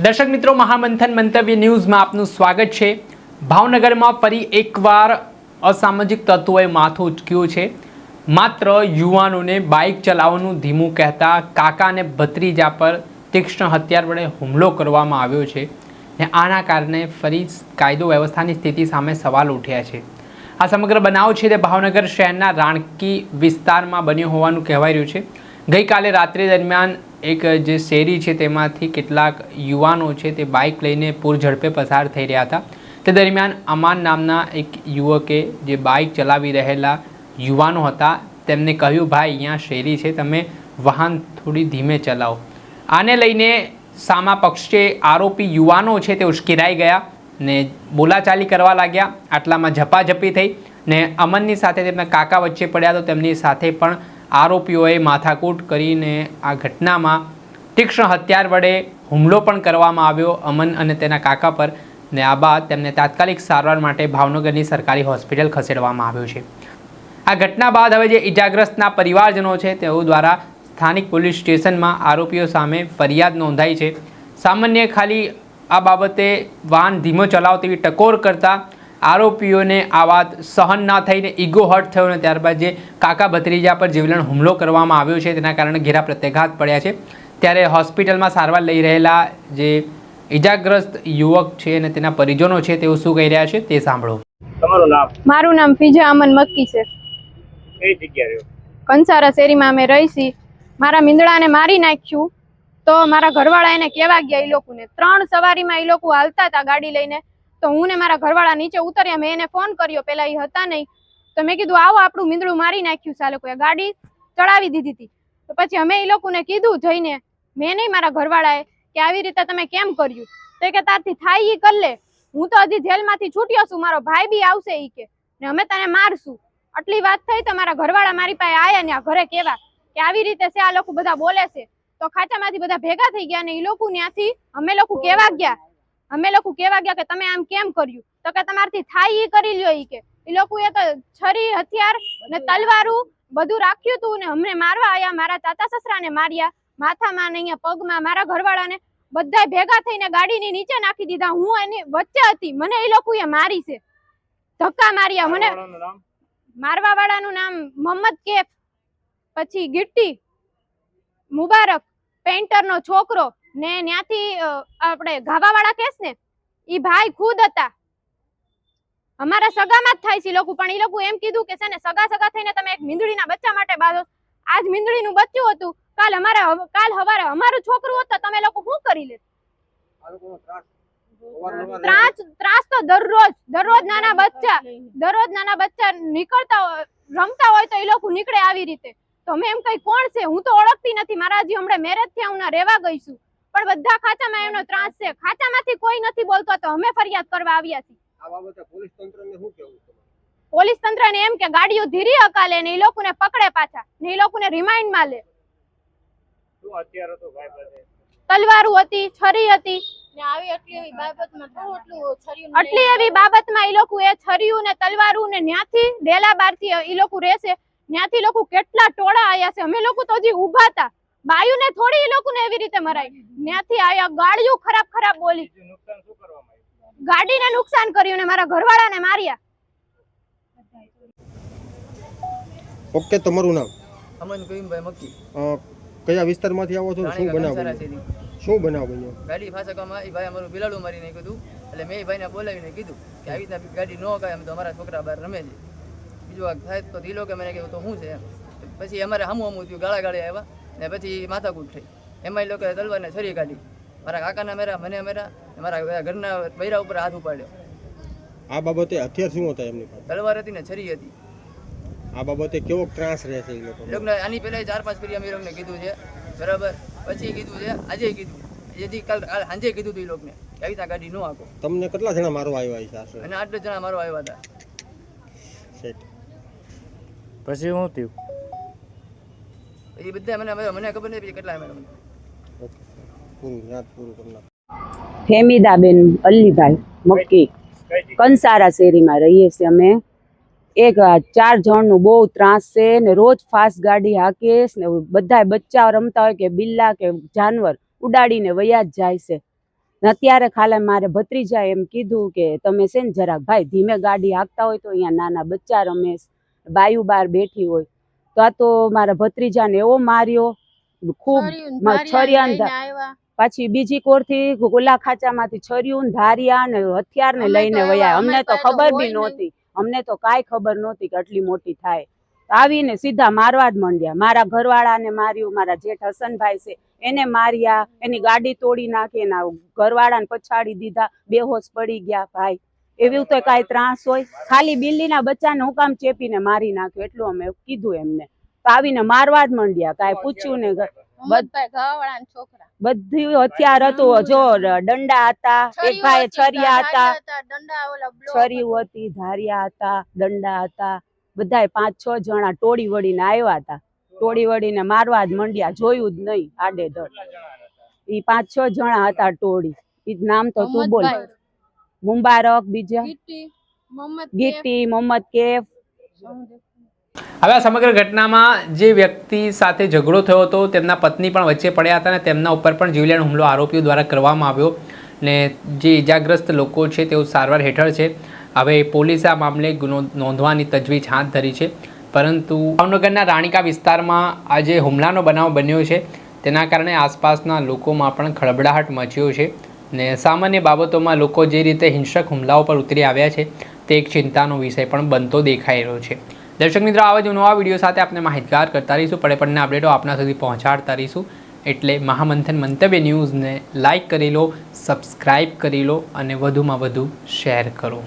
દર્શક મિત્રો, મહામંથન મંતવ્ય ન્યૂઝમાં આપનું સ્વાગત છે। ભાવનગરમાં ફરી એકવાર અસામાજિક તત્વોએ માથું ઉચક્યું છે। માત્ર યુવાનોને બાઇક ચલાવવાનું ધીમું કહેતા કાકા અને ભત્રીજા પર તીક્ષ્ણ હથિયાર વડે હુમલો કરવામાં આવ્યો છે ને આના કારણે ફરી કાયદો વ્યવસ્થાની સ્થિતિ સામે સવાલ ઉઠ્યા છે। આ સમગ્ર બનાવ છે તે ભાવનગર શહેરના રાણકી વિસ્તારમાં બન્યો હોવાનું કહેવાય રહ્યું છે। ગઈકાલે રાત્રિ દરમિયાન એક જે શેરી છે તેમાંથી કેટલાક યુવાનો છે તે બાઇક લઈને પૂર ઝડપે પસાર થઈ રહ્યા હતા। તે દરમિયાન અમાન નામના એક યુવકે જે બાઇક ચલાવી રહેલા યુવાનો હતા તેમને કહ્યું, ભાઈ અહીંયા શેરી છે, તમે વાહન થોડી ધીમે ચલાવો। આને લઈને સામા પક્ષે આરોપી યુવાનો છે તે ઉશ્કેરાઈ ગયા ને બોલાચાલી કરવા લાગ્યા। આટલામાં ઝપાઝપી થઈ ને અમનની સાથે તેમના કાકા વચ્ચે પડ્યા તો તેમની સાથે પણ આરોપીઓએ માથાકૂટ કરીને આ ઘટનામાં તીક્ષ્ણ હથિયાર વડે હુમલો પણ કરવામાં આવ્યો અમન અને તેના કાકા પર ને આ બાદ તેમને તાત્કાલિક સારવાર માટે ભાવનગરની સરકારી હોસ્પિટલ ખસેડવામાં આવ્યો છે। આ ઘટના બાદ હવે જે ઇજાગ્રસ્તના પરિવારજનો છે તેઓ દ્વારા સ્થાનિક પોલીસ સ્ટેશનમાં આરોપીઓ સામે ફરિયાદ નોંધાઈ છે। સામાન્ય ખાલી આ બાબતે વાહન ધીમો ચલાવો તેવી ટકોર કરતા આરોપીઓને આ વાત સહન ના થઈને ઈગો હર્ટ થયો અને ત્યારબાદ જે કાકા ભત્રીજા પર જીવલેણ હુમલો કરવામાં આવ્યો છે તેના કારણે ઘેરા પ્રત્યાઘાત પડ્યા છે। ત્યારે હોસ્પિટલમાં સારવાર લઈ રહેલા જે ઇજાગ્રસ્ત યુવક છે અને તેના પરિજનો છે તેઓ શું કહી રહ્યા છે તે સાંભળો। તમારું નામ? મારું નામ ફીજા અમન મક્કી છે। કઈ જગ્યા રહ્યો? કંસારા શેરીમાં અમે રહીશી। મારા મીંદડાને મારી નાખ્યું તો મારા ઘરવાળા એને કેવા ગયા એ લોકોને 3 સવારીમાં એ લોકો હાલતા હતા ગાડી લઈને તો હું ને મારા ઘરવાળા નીચે ઉતર્યા। મેં એને ફોન કર્યો, પેલા એ હતા નહીં તો મેં કીધું આવો આપણું મીંદડું મારી નાખ્યું છે, આ લોકોએ ગાડી ચડાવી દીધી હતી। તો પછી અમે એ લોકોને કીધું જઈને, મેં નહીં મારા ઘરવાળાએ, કે આવી રીતે તમે કેમ કર્યું? તો કે તારથી થાય ઈ કર લે, હું તો હજી જેલમાંથી છૂટ્યો છું, મારો ભાઈ બી આવશે ઈ કે ને અમે તને મારશું। આટલી વાત થઈ તો મારા ઘરવાળા મારી પાસે આયા ને આ ઘરે કેવા કે આવી રીતે છે, આ લોકો બધા બોલે છે। તો ખાચામાંથી બધા ભેગા થઈ ગયા ને એ લોકો ત્યાંથી અમે લોકો કેવા ગયા કે તમે આમ કેમ કર્યું? તો કે તમારથી થાય ઈ કરી લ્યો ઈ કે એ લોકોએ તો છરી હથિયાર ને તલવારું બધું રાખ્યું હતું ને અમને મારવા આયા। મારા ચાચા સસરાને માર્યા, માથામાં ને અહીંયા પગમાં, મારા ઘરવાળાને બધા ભેગા થઈને ગાડીની નીચે નાખી દીધા। હું એની વચ્ચે હતી, મને એ લોકોએ મારી છે, ધક્કા માર્યા મને। મારવા વાળાનું નામ મોહમ્મદ કેફ, પછી ગિટ્ટી મુબારક, પેન્ટરનો છોકરો ને ત્યાંથી આપણે ગાવાવાળા કેસ ને ઈ ભાઈ ખુદ હતા, અમારા સગામાં જ થાય છે લોકો। પણ એ લોકો એમ કીધું કે છે ને સગા થઈને તમે એક મીંદડીના બચ્ચા માટે બાંધો। આજ મીંદડીનું બચ્ચું હતું, કાલ હવારે અમારું છોકરું હોત તો તમે લોકો શું કરી લે? ત્રાસ તો દરરોજ નાના બચ્ચા નીકળતા રમતા હોય તો એ લોકો નીકળે આવી રીતે। તો અમે એમ કઈ કોણ છે, હું તો ઓળખતી નથી, મારા હજી હમણાં મેરેજ થયા, હું રહેવા ગઈ છું, પણ બધા ખાચામાં એમનો ત્રાસ છે। ખાચામાંથી કોઈ નથી બોલતો તો અમે ફરિયાદ કરવા આવ્યા છીએ। આ બાબતે પોલીસ તંત્રને શું કહેવું છે? પોલીસ તંત્રને એમ કે ગાડીઓ ધીરી હકાલે ને એ લોકોને પકડે પાછા ને એ લોકોને રિમાઇન્ડમાં લે। શું હથિયાર હતું ભાઈ પાસે? તલવારું હતી, છરી હતી ને આવી આટલી એવી બાબતમાં એ લોકો એ છરીયું ને તલવારું ને ન્યાથી ડેલાબારથી એ લોકો રહેશે, ન્યાથી લોકો કેટલા ટોળા આયા છે। અમે લોકો તો હજી ઊભા હતા, બાયુને થોડી એ લોકોને એવી રીતે મરાય, ન્યાથી આયા, ગાડીઓ ખરાબ બોલી, નુકસાન શું કરવામાં આવ્યું? ગાડીને નુકસાન કર્યું ને મારા ઘરવાળાને માર્યા। ઓકે, તમારું નામ? અમન કયુમભાઈ મક્કી। કયા વિસ્તારમાંથી આવો છો? શું બનાવ બન્યો? ગાડી ફાસકવામાં એ ભાઈ અમારું બિલાડું મારી નાખ્યું હતું, એટલે મેં એ ભાઈને બોલાવીને કીધું કે આવી રીતના ગાડી ન હકાય, એમ તો અમારા છોકરા બહાર રમે છે, બીજું વાગ થાય તો એ લોકો મને કહ્યું તો શું છે એમ। પછી અમારે હમું થયું, ગાળા આવ્યા ને પછી માથાકૂટ થઈ, એમાં એ લોકોએ તલવારને છરી કાઢી, મારા કાકાના મેરા, મને મેરા, મારા ઘરના બૈરા ઉપર હાથ ઉપાડ્યો। આ બાબતે હથિયાર શું હતા એમની પાસે? તલવાર હતી ને છરી હતી। આ બાબતે કેવો ત્રાસ રહે છે એ લોકોને? આની પહેલા 4-5 ફેરી અમે લોકોને કીધું છે, બરાબર, પછી કીધું છે, આજે કીધું, જેથી કાલ સાંજે કીધું હતું એ લોકોને કે આવી રીતના ગાડી ન આખો। તમને કેટલા જણા મારવા આવ્યા છે આશરે? અને 8-10 જણા મારવા આવ્યા હતા। પછી શું થયું? એ બધા મને ખબર નથી પછી કેટલા માર્યા મને। પૂરું કરી નાખ। ફેમીદાબેન અલ્લીભાઈ મક્કી, કંસારા શેરીમાં રહીએ છીએ અમે। એક 4 જણનું બહુ ત્રાસ છે ને રોજ ફાસ્ટ ગાડી હાકે ને બધા બચ્ચા રમતા હોય કે બિલ્લા કે જાનવર ઉડાડીને વયા જ જાય છે। ને અત્યારે ખાલી મારે ભત્રીજા એમ કીધું કે તમે છે ને જરાક ભાઈ ધીમે ગાડી હાંકતા હોય તો અહીંયા નાના બચ્ચા રમે બાયુ બહાર બેઠી હોય તો આ તો મારા ભત્રીજાને એવો માર્યો ખૂબ પાછી બીજી કોરથી ગોલા ખાચામાંથી છર્યું ને ધારિયા ને હથિયાર ને લઈને વયા અમને તો ખબર બી નહોતી અમને તો કાંઈ ખબર નહોતી કે આટલી મોટી થાય આવીને સીધા મારવા જ માંડ્યા મારા ઘરવાળાને માર્યું મારા જેઠ હસનભાઈ છે એને માર્યા એની ગાડી તોડી નાખી એના ઘરવાળાને પછાડી દીધા બેહોશ પડી ગયા ભાઈ એવું તો કાંઈ ત્રાસ હોય ખાલી બિલ્લીના બચ્ચાને હું કામ ચેપીને મારી નાખ્યો એટલું અમે કીધું એમને તો આવીને મારવા જ માંડ્યા કાંઈ પૂછ્યું ને બધું હથિયાર હતું જો દંડા હતા એક ભાઈ છરિયા હતા છરીઓ હતી ધારિયા હતા દંડા હતા બધાય 5-6 જણા ટોળી વળીને આવ્યા હતા ટોળી વળીને મારવા જ મંડ્યા જોયું જ નહીં આડેધડ ઈ 5-6 જણા હતા ટોળી ઈ નામ તો તું બોલ મુબારક બીજા ગીટી મોહમ્મદ કેફ હવે આ સમગ્ર ઘટનામાં જે વ્યક્તિ સાથે ઝઘડો થયો હતો તેમના પત્ની પણ વચ્ચે પડ્યા હતા અને તેમના ઉપર પણ જીવલેણ હુમલો આરોપીઓ દ્વારા કરવામાં આવ્યો ને જે ઇજાગ્રસ્ત લોકો છે તેઓ સારવાર હેઠળ છે હવે પોલીસે આ મામલે ગુનો નોંધવાની તજવીજ હાથ ધરી છે પરંતુ ભાવનગરના રાણીકા વિસ્તારમાં આ જે હુમલાનો બનાવ બન્યો છે તેના કારણે આસપાસના લોકોમાં પણ ખળબળાહટ મચ્યો છે ને સામાન્ય બાબતોમાં લોકો જે રીતે હિંસક હુમલાઓ પર ઉતરી આવ્યા છે તે એક ચિંતાનો વિષય પણ બનતો દેખાઈ રહ્યો છે દર્શક મિત્રો આવા જ નવા વિડીયો સાથે આપણે માહિતગાર કરતા રહીશું પડે અપડેટો આપના સુધી પહોંચાડતા રહીશું એટલે મહામંથન મંતવ્ય ન્યૂઝને લાઇક કરી લો સબસ્ક્રાઇબ કરી લો અને વધુમાં વધુ શેર કરો